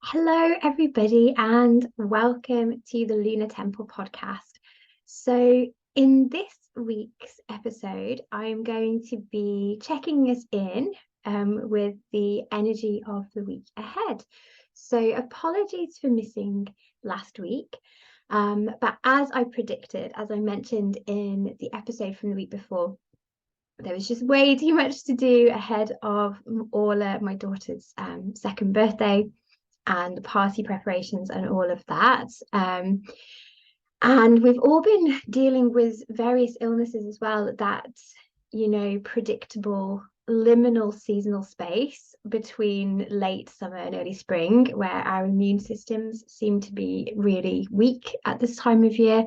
Hello, everybody, and welcome to the Lunar Temple Podcast. So, in this week's episode, I'm going to be checking us in with the energy of the week ahead. So, apologies for missing last week. But as I predicted, as I mentioned in the episode from the week before, there was just way too much to do ahead of Orla, my daughter's second birthday, and party preparations and all of that. And we've all been dealing with various illnesses as well, that, predictable liminal seasonal space between late summer and early spring, where our immune systems seem to be really weak at this time of year.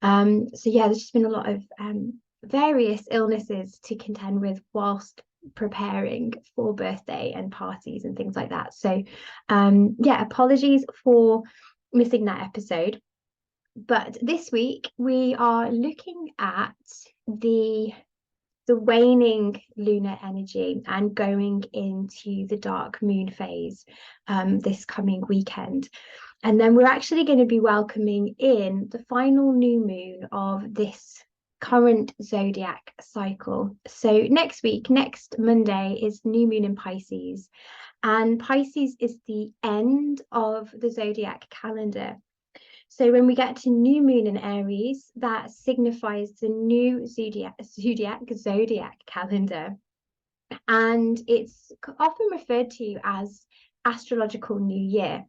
So yeah, there's just been a lot of various illnesses to contend with whilst preparing for birthday and parties and things like that. So yeah, apologies for missing that episode. But this week we are looking at the waning lunar energy and going into the dark moon phase this coming weekend. And then we're actually going to be welcoming in the final new moon of this current zodiac cycle. So next week, next Monday, is new moon in Pisces. And Pisces is the end of the zodiac calendar. So when we get to new moon in Aries, that signifies the new zodiac calendar. And it's often referred to as astrological new year.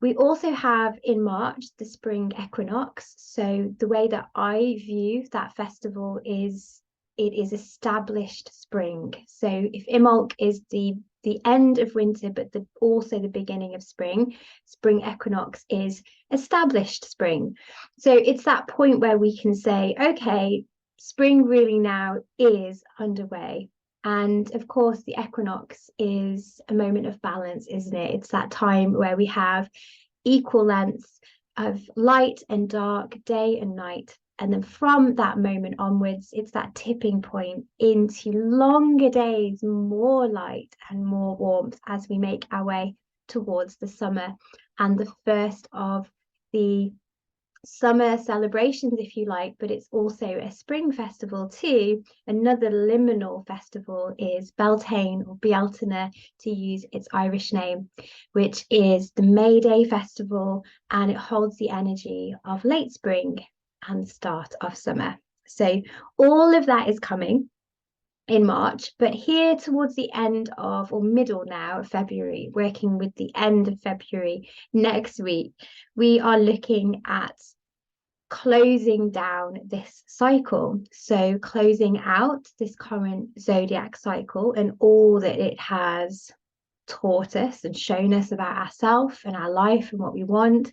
We also have in March the spring equinox. So the way that I view that festival is it is established spring. So if Imbolc is the end of winter, but also the beginning of spring, spring equinox is established spring. So it's that point where we can say, okay, spring really now is underway. And of course, the equinox is a moment of balance, isn't it? It's that time where we have equal lengths of light and dark, day and night. And then from that moment onwards, it's that tipping point into longer days, more light and more warmth as we make our way towards the summer and the first of the summer celebrations, if you like, but it's also a spring festival too. Another liminal festival is Beltane, or Bealtaine to use its Irish name, which is the May Day festival, and it holds the energy of late spring and the start of summer. So all of that is coming in March, but here towards the end of, or middle now of February, working with the end of February next week, we are looking at closing down this cycle. So closing out this current zodiac cycle and all that it has taught us and shown us about ourselves and our life and what we want,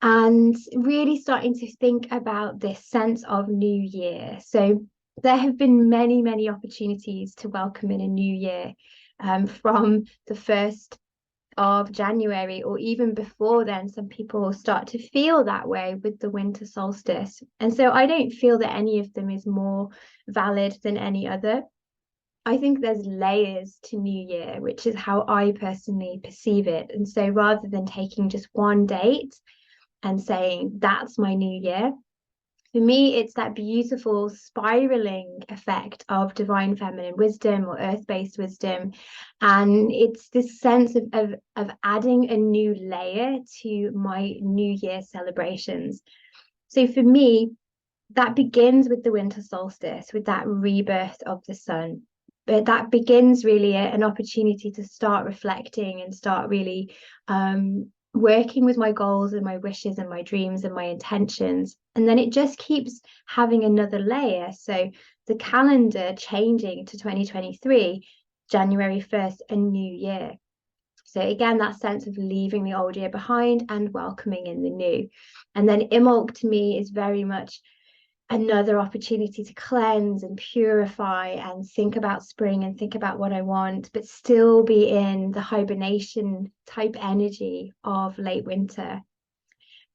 and really starting to think about this sense of new year. So there have been many opportunities to welcome in a new year, from the 1st of January, or even before then. Some people start to feel that way with the winter solstice. And so I don't feel that any of them is more valid than any other. I think there's layers to New Year, which is how I personally perceive it. And so rather than taking just one date and saying that's my new year, for me, it's that beautiful spiraling effect of divine feminine wisdom or earth-based wisdom. And it's this sense of adding a new layer to my New Year celebrations. So for me, that begins with the winter solstice, with that rebirth of the sun. But that begins really an opportunity to start reflecting and start really working with my goals and my wishes and my dreams and my intentions. And then it just keeps having another layer. So the calendar changing to 2023, January 1st, a new year. So again, that sense of leaving the old year behind and welcoming in the new. And then Imbolc to me is very much another opportunity to cleanse and purify and think about spring and think about what I want, but still be in the hibernation type energy of late winter.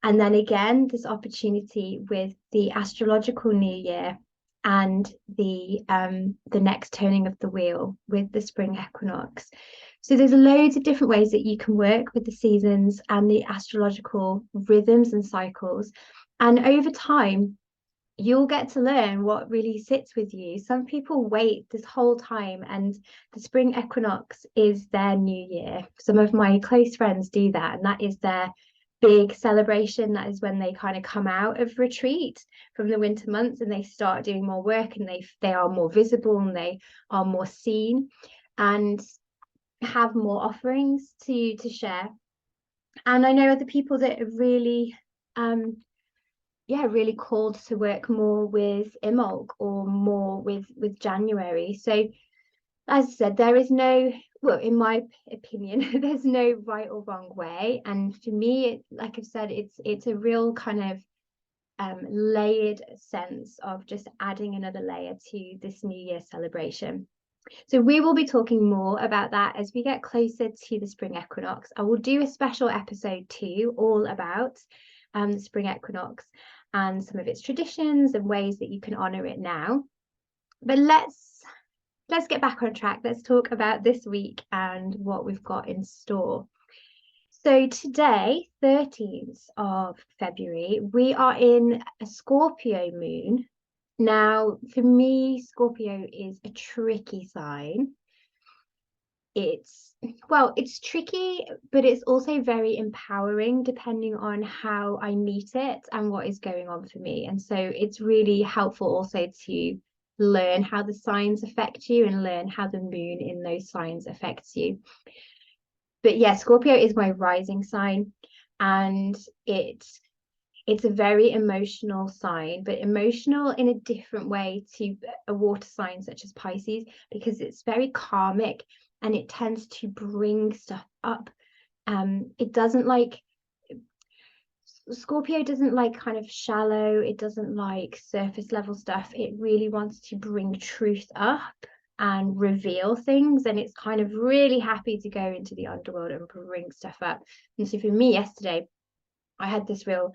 And then again, this opportunity with the astrological new year and the next turning of the wheel with the spring equinox. So there's loads of different ways that you can work with the seasons and the astrological rhythms and cycles. And over time, you'll get to learn what really sits with you. Some people wait this whole time, and the spring equinox is their new year. Some of my close friends do that, and that is their big celebration. That is when they kind of come out of retreat from the winter months and they start doing more work, and they are more visible and they are more seen and have more offerings to share. And I know other people that are really really called to work more with Imbolc or more with January. So as I said, there is no, well, in my opinion, there's no right or wrong way. And for me, like I've said, it's a real kind of layered sense of just adding another layer to this New Year celebration. So we will be talking more about that as we get closer to the spring equinox. I will do a special episode too, all about the spring equinox and some of its traditions and ways that you can honor it now. But let's get back on track. Let's talk about this week and what we've got in store. So today, 13th of February, we are in a Scorpio moon. Now, for me, Scorpio is a tricky sign. It's tricky, but it's also very empowering depending on how I meet it and what is going on for me. And so it's really helpful also to learn how the signs affect you and learn how the moon in those signs affects you. But yeah, Scorpio is my rising sign, and it's a very emotional sign, but emotional in a different way to a water sign such as Pisces, because it's very karmic and it tends to bring stuff up. It doesn't like, Scorpio doesn't like kind of shallow, it doesn't like surface level stuff. It really wants to bring truth up and reveal things, and it's kind of really happy to go into the underworld and bring stuff up. And so for me yesterday, I had this real,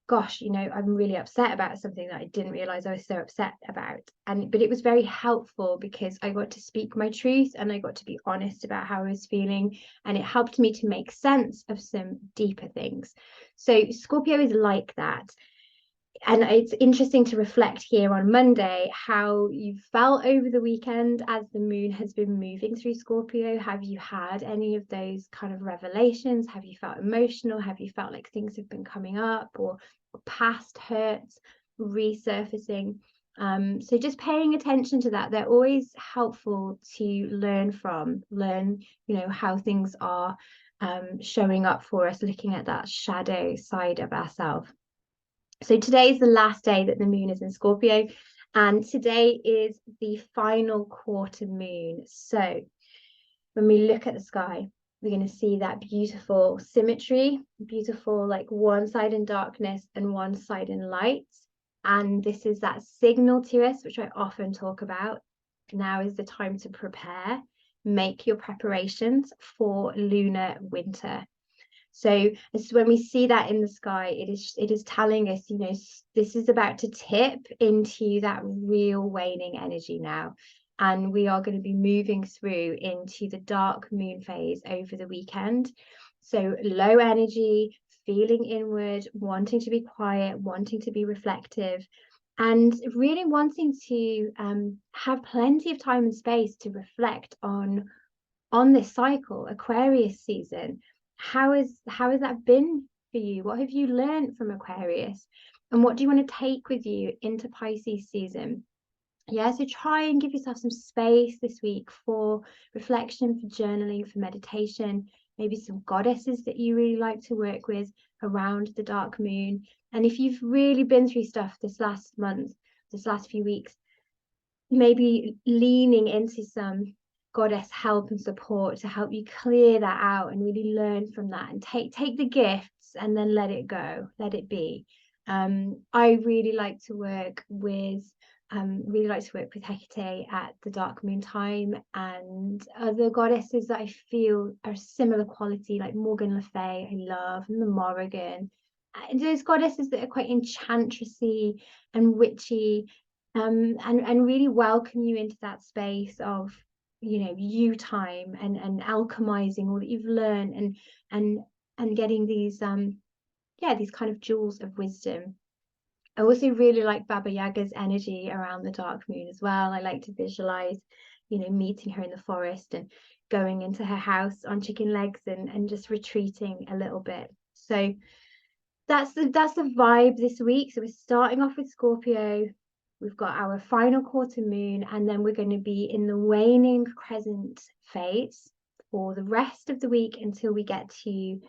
gosh, I'm really upset about something that I didn't realize I was so upset about. But it was very helpful because I got to speak my truth and I got to be honest about how I was feeling, and it helped me to make sense of some deeper things. So Scorpio is like that. And it's interesting to reflect here on Monday how you felt over the weekend as the moon has been moving through Scorpio. Have you had any of those kind of revelations? Have you felt emotional? Have you felt like things have been coming up, or past hurts resurfacing? So just paying attention to that. They're always helpful to learn from, how things are showing up for us, looking at that shadow side of ourselves. So today is the last day that the moon is in Scorpio, and today is the final quarter moon. So when we look at the sky, we're going to see that beautiful symmetry, beautiful, like one side in darkness and one side in light. And this is that signal to us, which I often talk about. Now is the time to prepare, make your preparations for lunar winter. So it's when we see that in the sky, it is telling us, this is about to tip into that real waning energy now. And we are going to be moving through into the dark moon phase over the weekend. So low energy, feeling inward, wanting to be quiet, wanting to be reflective, and really wanting to have plenty of time and space to reflect on this cycle, Aquarius season. How has that been for you? What have you learned from Aquarius? And what do you want to take with you into Pisces season? Yeah, so try and give yourself some space this week for reflection, for journaling, for meditation, maybe some goddesses that you really like to work with around the dark moon. And if you've really been through stuff this last month, this last few weeks, maybe leaning into some goddess help and support to help you clear that out and really learn from that, and take the gifts and then let it go, let it be. I really like to work with Hecate at the dark moon time, and other goddesses that I feel are similar quality, like Morgan Le Fay, I love, and the Morrigan. And those goddesses that are quite enchantressy and witchy, and really welcome you into that space of, you time and alchemizing all that you've learned and getting these these kind of jewels of wisdom. I also really like Baba Yaga's energy around the dark moon as well. I like to visualize, meeting her in the forest and going into her house on chicken legs and just retreating a little bit. So that's the vibe this week. So we're starting off with Scorpio. We've got our final quarter moon, and then we're going to be in the waning crescent phase for the rest of the week until we get to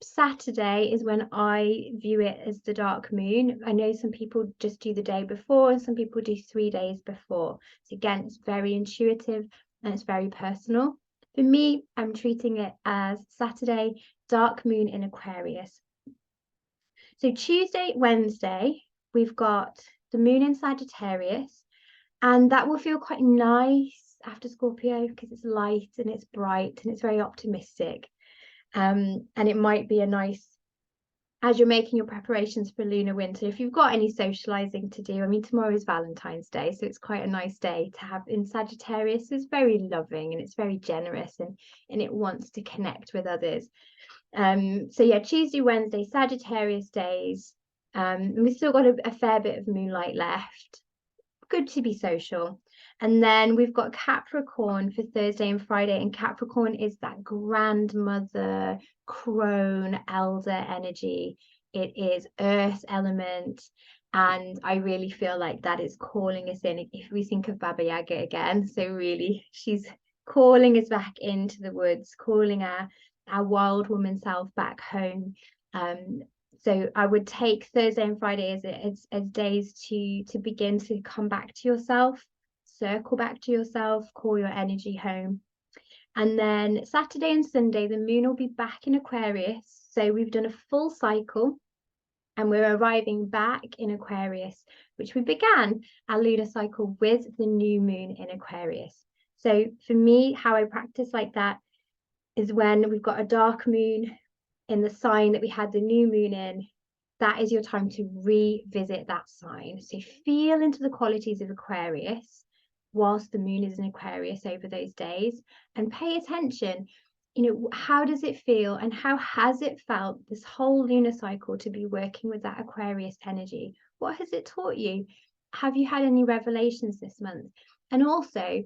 Saturday is when I view it as the dark moon. I know some people just do the day before and some people do 3 days before. So again, it's very intuitive and it's very personal. For me, I'm treating it as Saturday, dark moon in Aquarius. So Tuesday, Wednesday, we've got the moon in Sagittarius, and that will feel quite nice after Scorpio because it's light and it's bright and it's very optimistic. And it might be a nice, as you're making your preparations for lunar winter, if you've got any socializing to do. I mean, tomorrow is Valentine's Day, so it's quite a nice day to have in Sagittarius. It's very loving and it's very generous and it wants to connect with others. So yeah, Tuesday, Wednesday, Sagittarius days. We've still got a fair bit of moonlight left. Good to be social. And then we've got Capricorn for Thursday and Friday, and Capricorn is that grandmother, crone, elder energy. It is earth element, and I really feel like that is calling us in. If we think of Baba Yaga again, so really she's calling us back into the woods, calling our wild woman self back home. So I would take Thursday and Friday as days to begin to come back to yourself, circle back to yourself, call your energy home. And then Saturday and Sunday, the moon will be back in Aquarius. So we've done a full cycle and we're arriving back in Aquarius, which we began our lunar cycle with the new moon in Aquarius. So for me, how I practice like that is when we've got a dark moon in the sign that we had the new moon in, that is your time to revisit that sign. So feel into the qualities of Aquarius whilst the moon is in Aquarius over those days, and pay attention. How does it feel and how has it felt this whole lunar cycle to be working with that Aquarius energy? What has it taught you? Have you had any revelations this month? And also,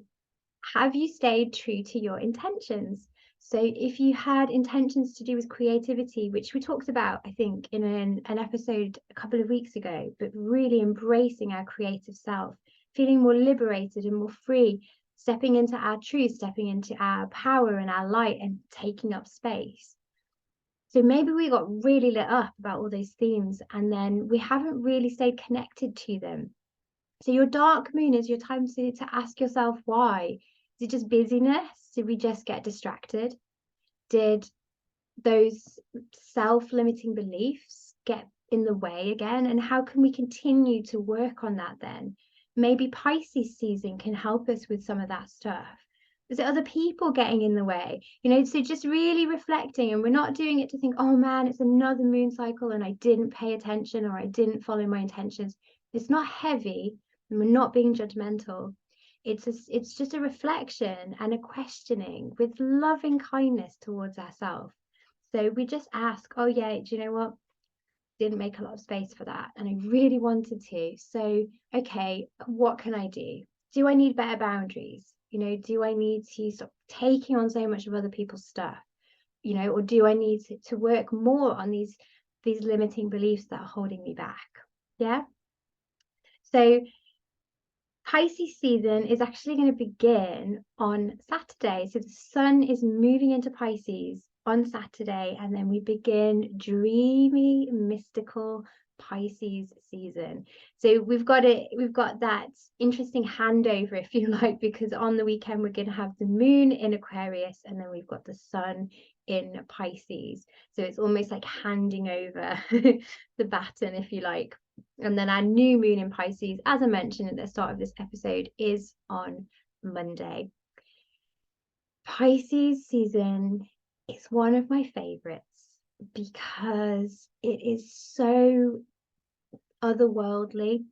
have you stayed true to your intentions? So if you had intentions to do with creativity, which we talked about, I think, in an episode a couple of weeks ago, but really embracing our creative self, feeling more liberated and more free, stepping into our truth, stepping into our power and our light and taking up space. So maybe we got really lit up about all those themes and then we haven't really stayed connected to them. So your dark moon is your time to ask yourself why. Is it just busyness? Did we just get distracted? Did those self-limiting beliefs get in the way again? And how can we continue to work on that then? Maybe Pisces season can help us with some of that stuff. Is it other people getting in the way? So just really reflecting, and we're not doing it to think, oh man, it's another moon cycle and I didn't pay attention or I didn't follow my intentions. It's not heavy and we're not being judgmental. It's just a reflection and a questioning with loving kindness towards ourselves. So we just ask, oh yeah, do you know what? Didn't make a lot of space for that. And I really wanted to. So, okay, what can I do? Do I need better boundaries? Do I need to stop taking on so much of other people's stuff? Or do I need to work more on these limiting beliefs that are holding me back? Yeah. So Pisces season is actually going to begin on Saturday. So the sun is moving into Pisces on Saturday, and then we begin dreamy, mystical Pisces season. So we've got that interesting handover, if you like, because on the weekend we're going to have the moon in Aquarius, and then we've got the sun in Pisces. So it's almost like handing over the baton, if you like. And then our new moon in Pisces, as I mentioned at the start of this episode, is on Monday. Pisces season is one of my favorites because it is so otherworldly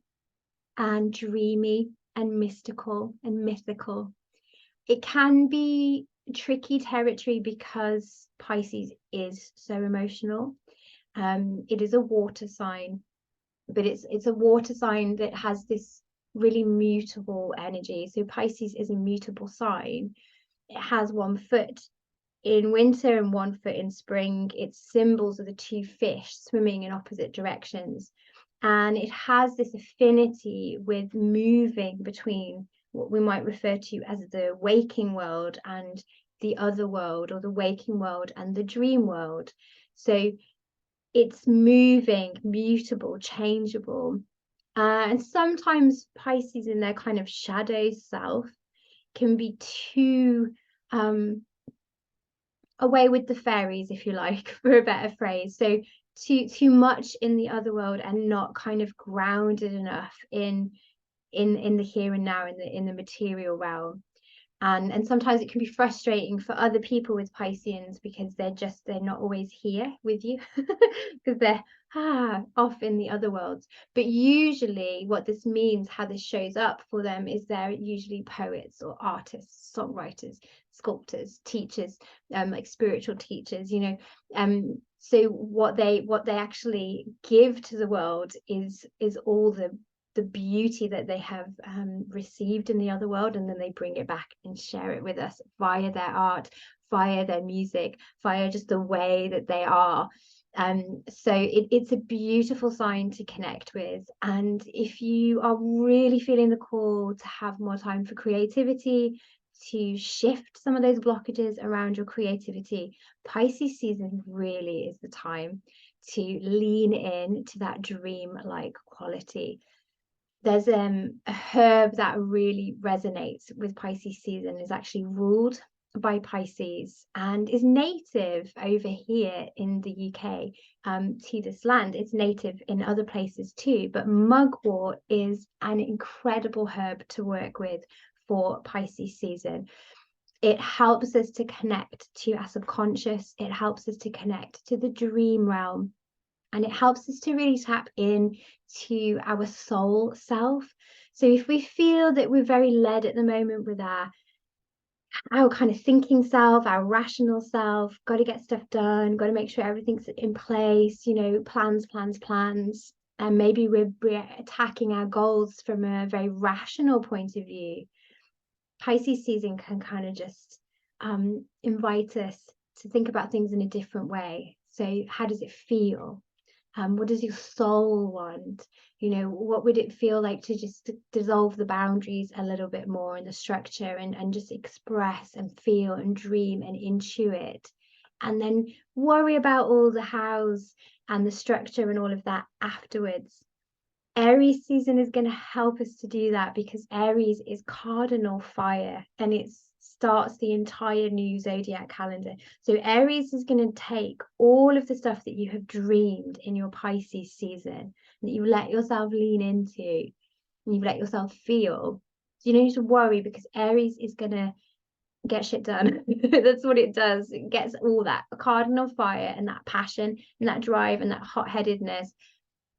and dreamy and mystical and mythical. It can be tricky territory because Pisces is so emotional. It is a water sign, but it's a water sign that has this really mutable energy. So Pisces is a mutable sign. It has one foot in winter and one foot in spring. Its symbols are the two fish swimming in opposite directions. And it has this affinity with moving between what we might refer to as the waking world and the other world, or the waking world and the dream world. So it's moving, mutable, changeable. And sometimes Pisces in their kind of shadow self can be too away with the fairies, if you like, for a better phrase. So too much in the other world and not kind of grounded enough in the here and now, in the material realm. And sometimes it can be frustrating for other people with Pisceans because they're not always here with you because they're off in the other worlds. But usually what this means, how this shows up for them, is they're usually poets or artists, songwriters, sculptors, teachers, like spiritual teachers, so what they actually give to the world is all the beauty that they have received in the other world, and then they bring it back and share it with us via their art, via their music, via just the way that they are. So it's a beautiful sign to connect with. And if you are really feeling the call to have more time for creativity, to shift some of those blockages around your creativity, Pisces season really is the time to lean in to that dream-like quality. There's a herb that really resonates with Pisces season, is actually ruled by Pisces and is native over here in the UK to this land. It's native in other places too, but mugwort is an incredible herb to work with for Pisces season. It helps us to connect to our subconscious. It helps us to connect to the dream realm. And it helps us to really tap in to our soul self. So if we feel that we're very led at the moment with our kind of thinking self, our rational self, got to get stuff done, got to make sure everything's in place, plans, and maybe we're attacking our goals from a very rational point of view, Pisces season can kind of just invite us to think about things in a different way. So how does it feel? What does your soul want? What would it feel like to just dissolve the boundaries a little bit more in the structure, and just express and feel and dream and intuit, and then worry about all the hows and the structure and all of that afterwards. Aries season is going to help us to do that, because Aries is cardinal fire and it starts the entire new zodiac calendar. So Aries is going to take all of the stuff that you have dreamed in your Pisces season, that you let yourself lean into and you've let yourself feel. So you don't need to worry, because Aries is going to get shit done. That's what it does. It gets all that cardinal fire and that passion and that drive and that hot-headedness,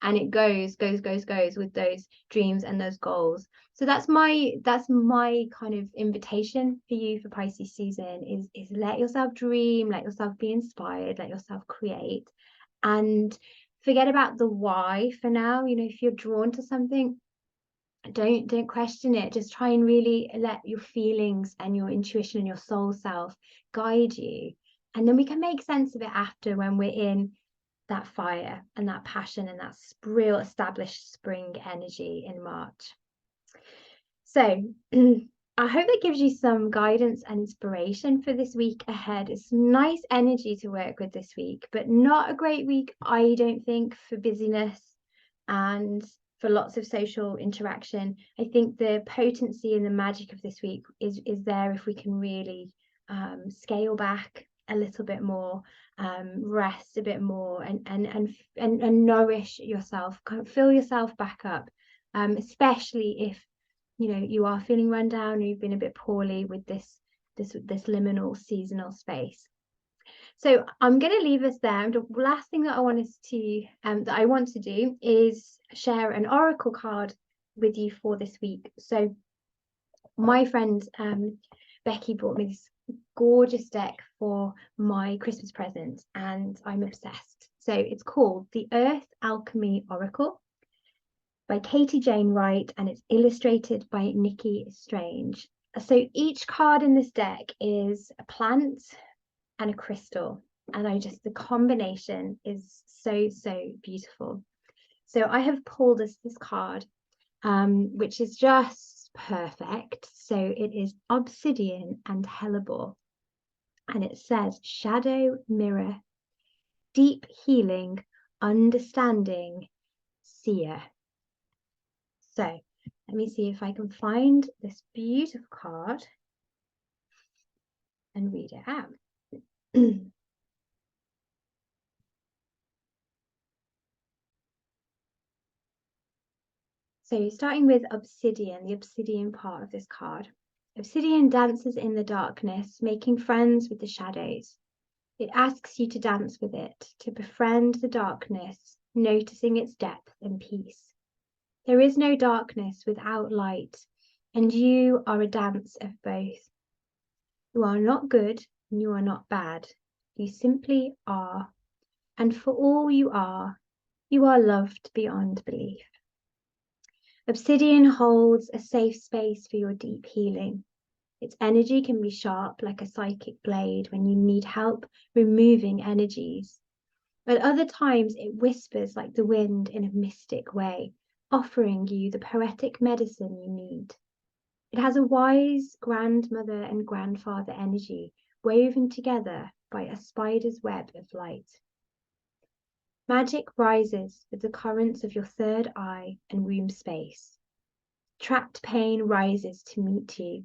and it goes with those dreams and those goals. So that's my kind of invitation for you for Pisces season, is let yourself dream, let yourself be inspired, let yourself create, and forget about the why for now. If you're drawn to something, don't question it. Just try and really let your feelings and your intuition and your soul self guide you, and then we can make sense of it after, when we're in that fire and that passion and that real established spring energy in March. So I hope that gives you some guidance and inspiration for this week ahead. It's nice energy to work with this week, but not a great week, I don't think, for busyness and for lots of social interaction. I think the potency and the magic of this week is there if we can really scale back a little bit more, rest a bit more, and nourish yourself, kind of fill yourself back up, especially if you are feeling run down, or you've been a bit poorly with this liminal seasonal space. So I'm going to leave us there. The last thing that I want to do is share an oracle card with you for this week. So my friend Becky bought me this gorgeous deck for my Christmas present, and I'm obsessed. So it's called The Earth Alchemy Oracle by Katie Jane Wright, and it's illustrated by Nikki Strange. So each card in this deck is a plant and a crystal, and the combination is so beautiful. So I have pulled this card, which is just perfect. So it is obsidian and hellebore, and it says shadow mirror, deep healing, understanding, seer. So let me see if I can find this beautiful card and read it out. So starting with obsidian, the obsidian part of this card. Obsidian dances in the darkness, making friends with the shadows. It asks you to dance with it, to befriend the darkness, noticing its depth and peace. There is no darkness without light, and you are a dance of both. You are not good, and you are not bad. You simply are. And for all you are loved beyond belief. Obsidian holds a safe space for your deep healing. Its energy can be sharp like a psychic blade when you need help removing energies. At other times, it whispers like the wind in a mystic way, offering you the poetic medicine you need. It has a wise grandmother and grandfather energy woven together by a spider's web of light. Magic rises with the currents of your third eye and womb space. Trapped pain rises to meet you.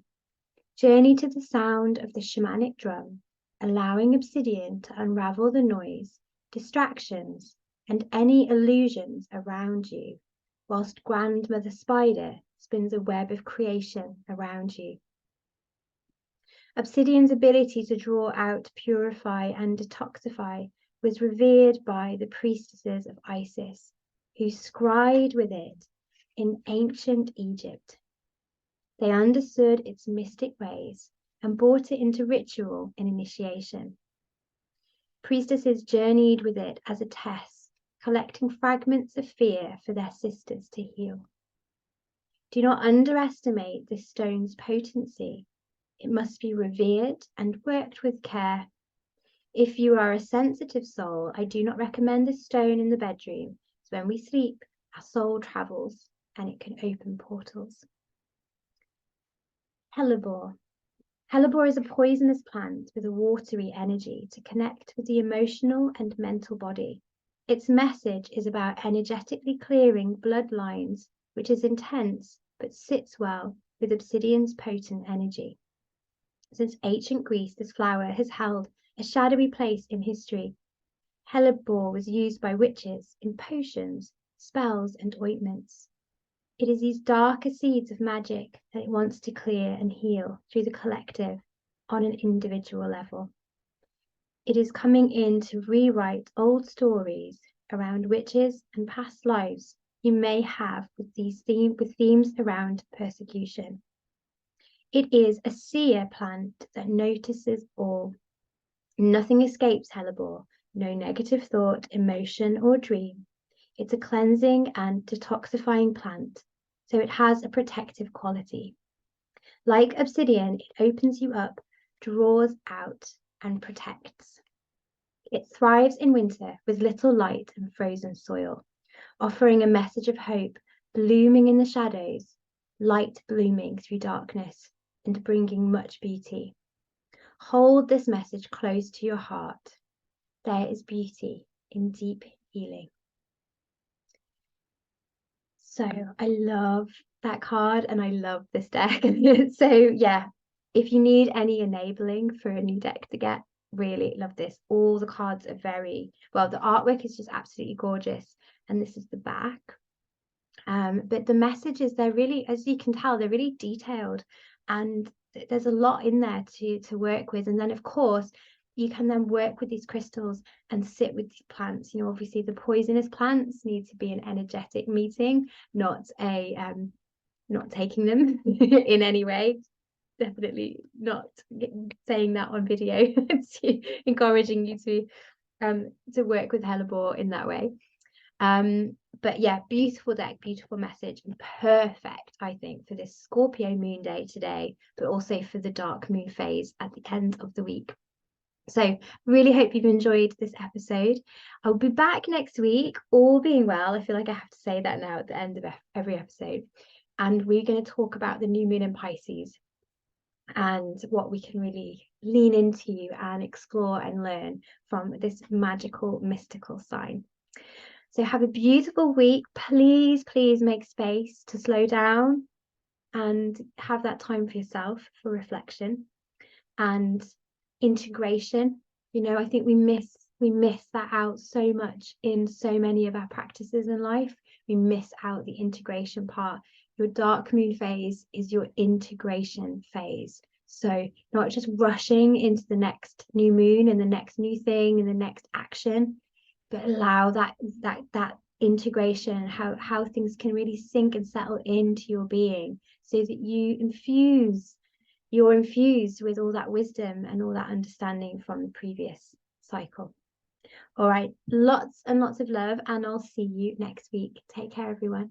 Journey to the sound of the shamanic drum, allowing obsidian to unravel the noise, distractions, and any illusions around you, whilst grandmother spider spins a web of creation around you. Obsidian's ability to draw out, purify, and detoxify was revered by the priestesses of Isis, who scried with it in ancient Egypt. They understood its mystic ways and brought it into ritual and initiation. Priestesses journeyed with it as a test, collecting fragments of fear for their sisters to heal. Do not underestimate this stone's potency. It must be revered and worked with care. If you are a sensitive soul, I do not recommend this stone in the bedroom, as when we sleep, our soul travels and it can open portals. Hellebore. Hellebore is a poisonous plant with a watery energy to connect with the emotional and mental body. Its message is about energetically clearing bloodlines, which is intense but sits well with obsidian's potent energy. Since ancient Greece, this flower has held a shadowy place in history. Hellebore was used by witches in potions, spells, and ointments. It is these darker seeds of magic that it wants to clear and heal through the collective on an individual level. It is coming in to rewrite old stories around witches and past lives you may have with themes around persecution. It is a seer plant that notices all. Nothing escapes hellebore, no negative thought, emotion, or dream. It's a cleansing and detoxifying plant, so it has a protective quality. Like obsidian, it opens you up, draws out, and protects. It thrives in winter with little light and frozen soil, offering a message of hope, blooming in the shadows, light blooming through darkness, and bringing much beauty. Hold this message close to your heart. There is beauty in deep healing. So I love that card and I love this deck. So yeah, if you need any enabling for a new deck to get, really love this. All the cards are very well, the artwork is just absolutely gorgeous, and this is the back. But the messages, they're really, as you can tell, they're really detailed, and there's a lot in there to work with. And then of course you can then work with these crystals and sit with these plants. You know, obviously the poisonous plants need to be an energetic meeting, not taking them in any way. definitely not saying that on video. Encouraging you to work with hellebore in that way. But yeah, beautiful deck, beautiful message, and perfect, I think, for this Scorpio moon day today, but also for the dark moon phase at the end of the week. So really hope you've enjoyed this episode. I'll be back next week, all being well. I feel like I have to say that now at the end of every episode. And we're going to talk about the new moon in Pisces and what we can really lean into and explore and learn from this magical, mystical sign. So have a beautiful week. Please, please make space to slow down and have that time for yourself, for reflection and integration. I think we miss that out so much in so many of our practices in life. We miss out the integration part. Your dark moon phase is your integration phase. So not just rushing into the next new moon and the next new thing and the next action, but allow that integration, how things can really sink and settle into your being, so that you're infused with all that wisdom and all that understanding from the previous cycle. All right, lots and lots of love, and I'll see you next week. Take care, everyone.